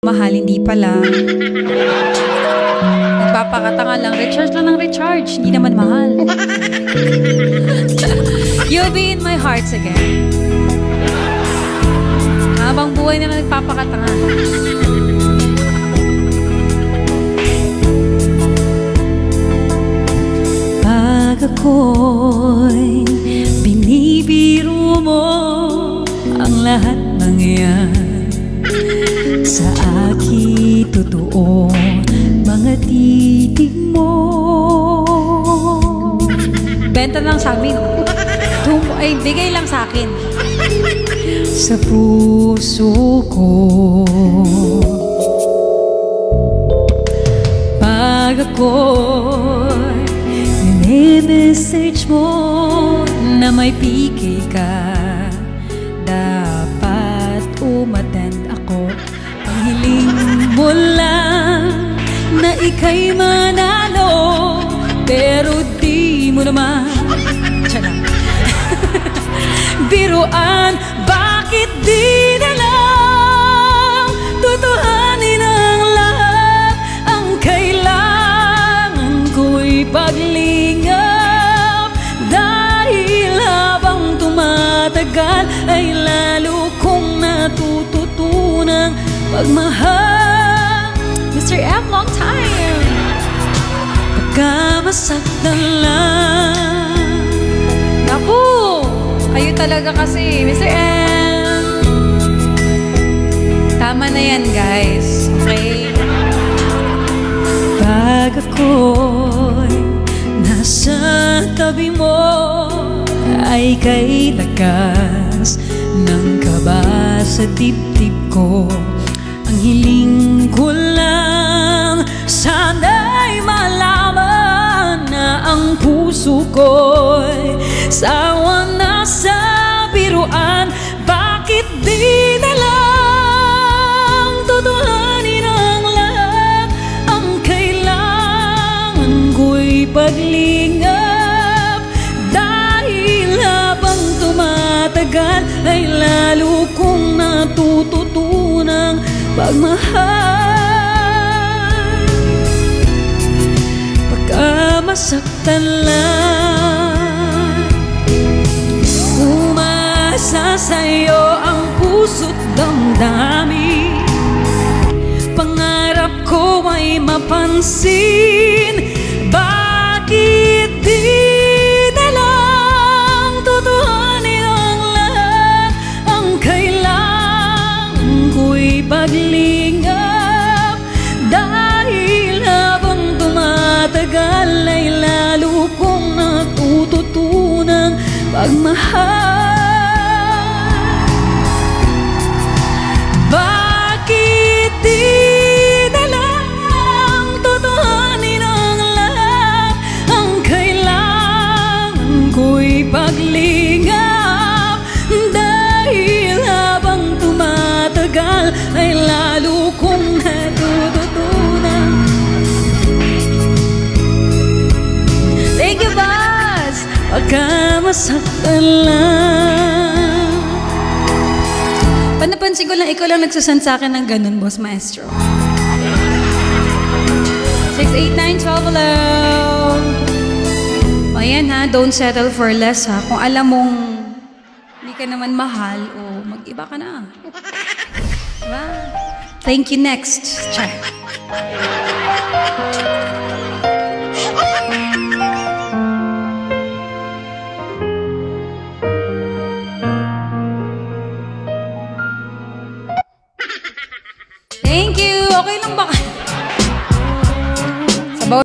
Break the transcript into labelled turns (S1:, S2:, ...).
S1: Mahal, hindi pala. Nagpapakatanga lang. Recharge lang ng recharge. Hindi naman mahal. You'll be in my hearts again. Habang buhay na nagpapakatanga. Pag ako'y binibiro mo ang lahat ng iyan, sa aking totoo mga titig mo. Benta lang sa amin. Ay, bigay lang sa akin. Sa puso ko, pag ako'y nini-message mo na may PK ka, dapat umattend ako. Hiling mo lang na ika'y manalo, pero di mo naman biruan, bakit di na lang tutuhanin ang lahat? Ang kailangan ko'y paglingap, dahil habang tumatagal ay lalo kong natututunang pagmahal. Mr. M, long time. Pagka masaktan lang. Naku, kayo talaga kasi, Mr. M. Tama na yan, guys. Okay? Pag ako'y nasa tabi mo, ay kay lakas ng kaba sa dibdib ko. Ang hiling ko lang, sana'y malaman na ang puso ko'y sawa na sa biruan. Bakit di na lang tutuhanin ang lahat? Ang kailangan ko'y paglingap, dahil habang tumatagal ay lalo kong natututunang pagmahal. Pagka masaktan lang, umasa sa'yo ang puso't damdamin. Pangarap ko ay mapansin, bakit di na lang tutuhanin ang lahat? Ang kailangan ko'y paglingap, dahil habang tumatagal ay lalo kong natututunang pagmahal. Bakit di na lang tutuhanin ang lahat? Ang kailangan ko'y paglingap, dahil habang tumatagal ay lalo kong natututunan. Thank you, boss! Pagka masaktan lang. Panapansin ko lang, ikaw lang nagsusend sa akin ng ganun, boss maestro. 689-12, hello! O yan ha, don't settle for less ha. Kung alam mong hindi ka naman mahal, o mag-iba ka na. Diba? Thank you, next. Check. Thank you! Okay lang ba?